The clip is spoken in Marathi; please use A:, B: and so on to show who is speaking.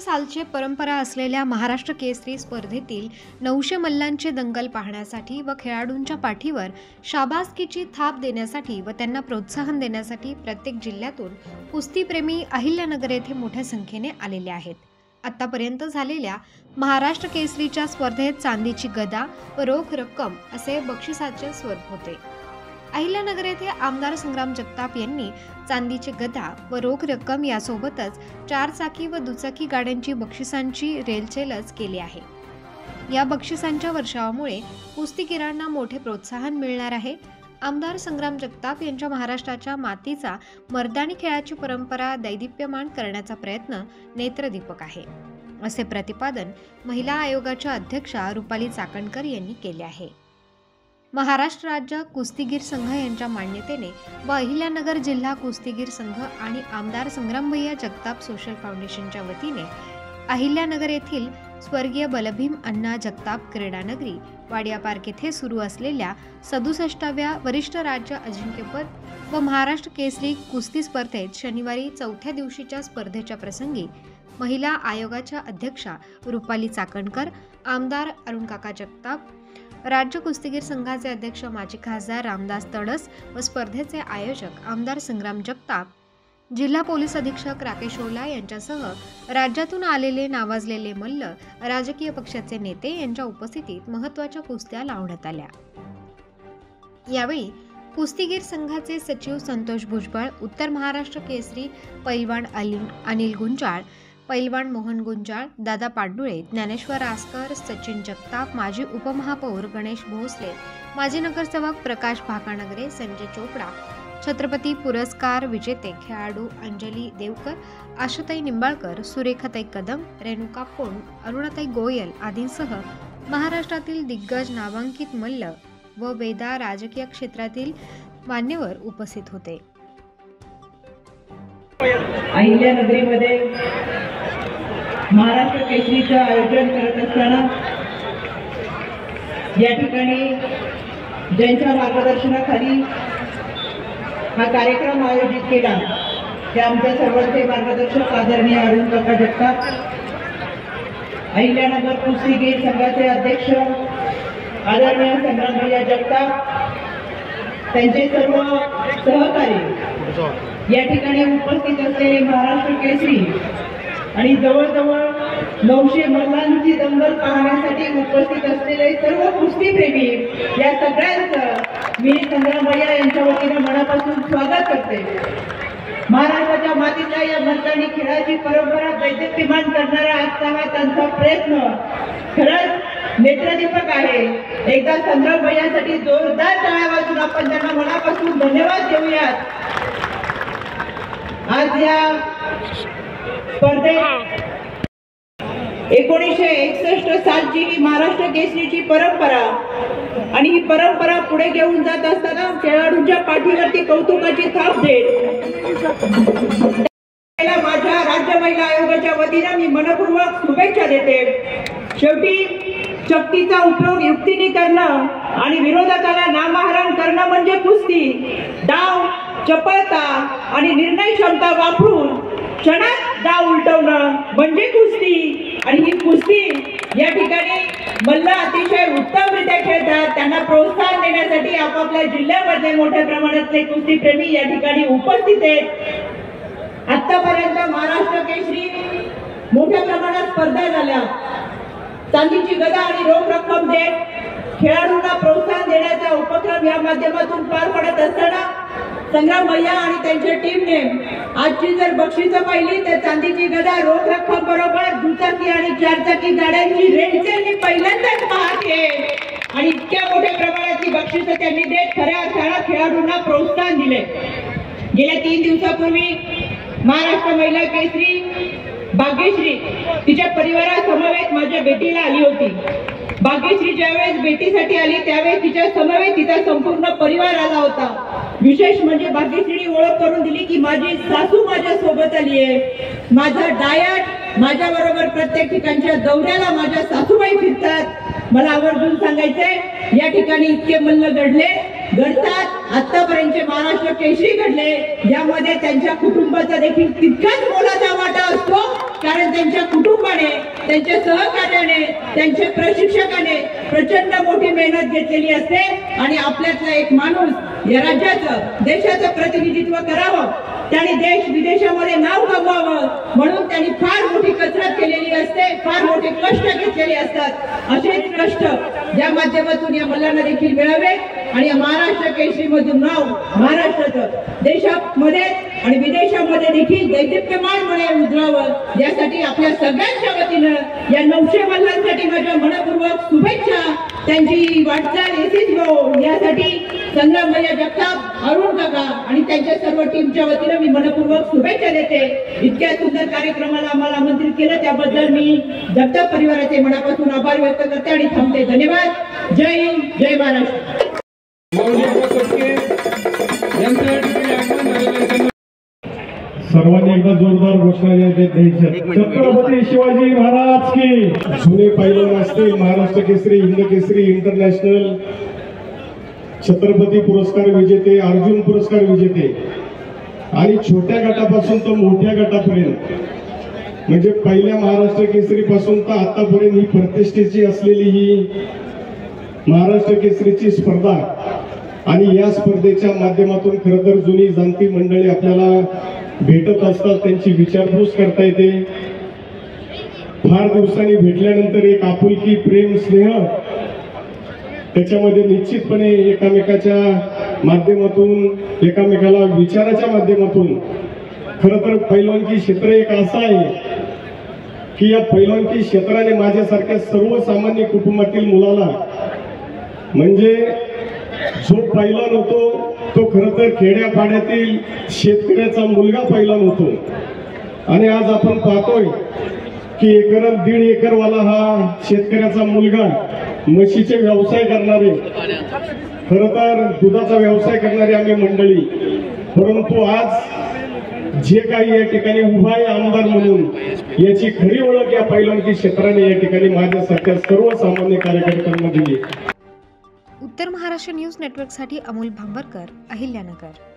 A: सालचे परंपरा असलेल्या महाराष्ट्र केसरी स्पर्धेतील 900 मल्लांचे दंगल पाहण्यासाठी व खेळाडूंच्या पाठीवर शाबासकीची थाप देण्यासाठी व त्यांना प्रोत्साहन देण्यासाठी प्रत्येक जिल्ह्यातून कुस्तीप्रेमी अहिल्यानगर येथे मोठ्या संख्येने आलेले आहेत। आतापर्यंत झालेल्या महाराष्ट्र केसरीच्या स्पर्धेत चांदीची गदा व रोख रक्कम असे बक्षिसाचे स्वरूप होते। अहिल्यानगर येथे आमदार संग्राम जगताप यांनी चांदीची गदा व रोख रक्कम यासोबतच 4 चाकी व दुचाकी गाड्यांची बक्षिसांची रेलचेलच केली आहे। या बक्षिसांच्या वर्षावामुळे कुस्तीगीरांना मोठे प्रोत्साहन मिळणार आहे। आमदार संग्राम जगताप यांच्या महाराष्ट्राच्या मातीचा मर्दानी खेळाची परंपरा दैदिप्यमान करण्याचा प्रयत्न नेत्रदीपक आहे, असे प्रतिपादन महिला आयोगाच्या अध्यक्षा रुपाली चाकणकर यांनी केले आहे। महाराष्ट्र राज्य कुस्तीगीर संघ यांच्या मान्यतेने व अहिल्यानगर जिल्हा कुस्तीगीर संघ आणि आमदार संग्रामभैया जगताप सोशल फाउंडेशनच्या वतीने अहिल्यानगर येथील स्वर्गीय बलभीम अण्णा जगताप क्रीडानगरी वाडिया पार्क येथे सुरू असलेल्या 67व्या वरिष्ठ राज्य अजिंक्यपद व महाराष्ट्र केसरी कुस्ती स्पर्धेत शनिवारी 4थ्या दिवशीच्या स्पर्धेच्या प्रसंगी महिला आयोगाच्या अध्यक्षा रुपाली चाकणकर, आमदार अरुणकाका जगताप, राज्य कुस्तीगीर संघाचे अध्यक्ष माजी खासदार रामदास तडस व स्पर्धेचे आयोजक आमदार संग्राम जगताप, जिल्हा पोलीस अधीक्षक राकेश ओला यांच्यासह राज्यातून आलेले नावाजलेले मल्ल, राजकीय पक्षाचे नेते यांच्या उपस्थितीत महत्त्वाच्या कुस्त्या लावण्यात आल्या। यावेळी कुस्तीगीर संघाचे सचिव संतोष भुजबळ, उत्तर महाराष्ट्र केसरी पैलवान अनिल गुंजाळ, पैलवान मोहन गुंजाळ, दादा पांडुळे, ज्ञानेश्वर आसकर, सचिन जगताप, माजी उपमहापौर गणेश भोसले, माजी नगरसेवक प्रकाश भाकानगरे, संजय चोपडा, छत्रपती पुरस्कार विजेते खेळाडू अंजली देवकर, आशाताई निंबाळकर, सुरेखाताई कदम, रेणुका कोंड, अरुणाताई गोयल आदींसह महाराष्ट्रातील दिग्गज नामांकित मल्ल व वेदा राजकीय क्षेत्रातील मान्यवर उपस्थित होते।
B: अहिल्यानगरीमध्ये महाराष्ट्र केसरीचं आयोजन करत असताना या ठिकाणी ज्यांच्या मार्गदर्शनाखाली हा कार्यक्रम आयोजित केला ते आमचे सर्वचे मार्गदर्शक आदरणीय अरुणकाका जगताप, अहिल्यानगर कुस्तीगीर संघाचे अध्यक्ष आदरणीय संग्रामभैया जगताप, त्यांचे सर्व सहकारी, या ठिकाणी उपस्थित असलेले महाराष्ट्र केसरी आणि जवळजवळ 900 मल्लांची दंगल पाहण्यासाठी उपस्थित असलेले सर्व कुस्तीप्रेमी, या सगळ्यांचं मी संग्रामभैया यांच्या वतीने मनापासून स्वागत करते। महाराष्ट्राच्या मातीच्या या मर्दानी खेळाची परंपरा दैदिप्यमान करणारा आजचा हा त्यांचा प्रयत्न खरंच नेत्रदीपक आहे। एकदा संग्रामभैयासाठी जोरदार टाळ्या वाजवून आपण त्यांना मनापासून धन्यवाद देऊयात। आज या स्पर्धेत 1961 सालची ही महाराष्ट्र केसरीची परंपरा आणि ही परंपरा पुढे घेऊन जात असताना खेळाडूंच्या पाठीवरती कौतुकाची थाप देत माझ्या राज्य महिला आयोगाच्या वतीने मी मनपूर्वक शुभेच्छा देते। शेवटी शक्तीचा उपयोग युक्तीने करणं आणि विरोधकाला नामहरण करणं म्हणजे कुस्ती। डाव, चपळता आणि निर्णय क्षमता वापरून क्षणात डाव उलटवणं म्हणजे कुस्ती। आणि ही कुस्ती या ठिकाणी मल्ल अतिशय उत्तमरित्या खेळतात। त्यांना प्रोत्साहन देण्यासाठी आपापल्या जिल्ह्यामध्ये मोठ्या प्रमाणातले कुस्तीप्रेमी या ठिकाणी उपस्थित आहेत। आतापर्यंत महाराष्ट्र केसरी मोठ्या प्रमाणात स्पर्धा झाल्या। चांदीची गदा आणि रोख रक्कम देत खेळाडूंना प्रोत्साहन देण्याचा उपक्रम या माध्यमातून पार पडत असताना संग्रामभैया आणि त्यांच्या टीमने आजची जर बक्षिसं पाहिली तर चांदीची गदा, रोख रक्कम बरोबर दुचाकी आणि 4 चाकी गाड्यांची रेलचेल मी पहिल्यांदाच पाहते आणि इतक्या मोठ्या प्रमाणाची बक्षिसं त्यांनी देत खऱ्या अर्थाने खेळाडूंना प्रोत्साहन दिले। गेल्या 3 दिवसापूर्वी महाराष्ट्र महिला केसरी भाग्यश्री तिच्या परिवारासमवेत माझ्या भेटीला आली होती। भाग्यश्री ज्यावेळेस भेटीसाठी आली त्यावेळेस तिच्या समवेत तिचा संपूर्ण परिवार आला होता। विशेष म्हणजे भाग्यश्रीने ओळख करून दिली की माझी सासू माझ्या सोबत आली आहे, माझा डायट, माझ्या बरोबर प्रत्येक ठिकाणच्या दौऱ्याला माझ्या सासूबाई फिरतात. मला आवर्जून सांगायचंय या ठिकाणी इतके मल्ल घडतात. आतापर्यंतचे महाराष्ट्र केसरी घडले, यामध्ये त्यांच्या कुटुंबाचा देखील तितकाच मोलाचा वाटा असतो. कारण त्यांच्या कुटुंबाने, त्यांच्या सहकार्याने, त्यांच्या प्रशिक्षकाने प्रचंड मोठी मेहनत घेतलेली असते आणि आपल्यातला एक माणूस या राज्याचं, देशाचं प्रतिनिधित्व करावं, त्याने देश विदेशामध्ये नाव कमवावं म्हणून त्यांनी फार मोठी कसरत केलेली असते, फार मोठे कष्ट घेतलेले असतात. असेच कष्ट या माध्यमातून या मल्लांना देखील मिळावे आणि महाराष्ट्र केसरी मधून नाव महाराष्ट्राचं देशामध्ये आणि विदेशामध्ये देखील दैदिप्यमानपणे उजळावं, यासाठी आपल्या सगळ्यांच्या वतीनं या 900 मल्लांसाठी माझ्या मनपूर्वक शुभेच्छा. त्यांची वाटचाल यशस्वी हो यासाठी संग्राम भैया जगताप, अरुण काका आणि त्यांच्या सर्व टीमच्या वतीनं मी मनपूर्वक शुभेच्छा देते. इतक्या सुंदर कार्यक्रमाला आम्हाला आमंत्रित केलं त्याबद्दल मी जगताप परिवाराचे मनापासून आभार व्यक्त करते आणि थांबते. धन्यवाद. जय हिंद, जय महाराष्ट्र.
C: सर्वांनी एकदा जोरदार घोषणा द्यायच्या. छत्रपती शिवाजी महाराज की. जुने पैलवान असतील, महाराष्ट्र केसरी, हिंद केसरी, इंटरनॅशनल, छत्रपती पुरस्कार विजेते, अर्जुन पुरस्कार विजेते आणि छोट्या गटापासून तर मोठ्या गटापर्यंत, म्हणजे पहिल्या महाराष्ट्र केसरी पासून तर आतापर्यंत ही प्रतिष्ठेची असलेली ही महाराष्ट्र केसरीची स्पर्धा आणि या स्पर्धेच्या माध्यमातून खरं तर जुनी जाणती मंडळी आपल्याला भेटत असतात, त्यांची विचारपूस करता येते. फार दिवसांनी भेटल्यानंतर एक आपुलकी, प्रेम, स्नेह त्याच्यामध्ये निश्चितपणे एकामेकाच्या माध्यमातून, एकामेकाला विचाराच्या माध्यमातून खरं तर पैलवानकी क्षेत्र एक असं आहे की या पैलवानकी क्षेत्राने माझ्यासारख्या सर्वसामान्य कुटुंबातील मुलाला, म्हणजे जो पैलवान होतो तो खरं तर खेड्यापाड्यातील शेतकऱ्याचा मुलगा पैलवान होतो. आणि आज आपण पाहतोय की 1.5 एकरवाला हा शेतकऱ्याचा मुलगा, म्हशीचे व्यवसाय करणारे, खरं तर दुधाचा व्यवसाय करणारे आम्ही मंडळी, परंतु आज जे काही या ठिकाणी उभा आहे आमदार म्हणून, याची खरी ओळख या पैलवानकी क्षेत्राने या ठिकाणी माझ्यासारख्या सर्वसामान्य कार्यकर्त्यांना दिली.
A: उत्तर महाराष्ट्र न्यूज नेटवर्कसाठी अमोल भांबरकर, अहिल्यानगर.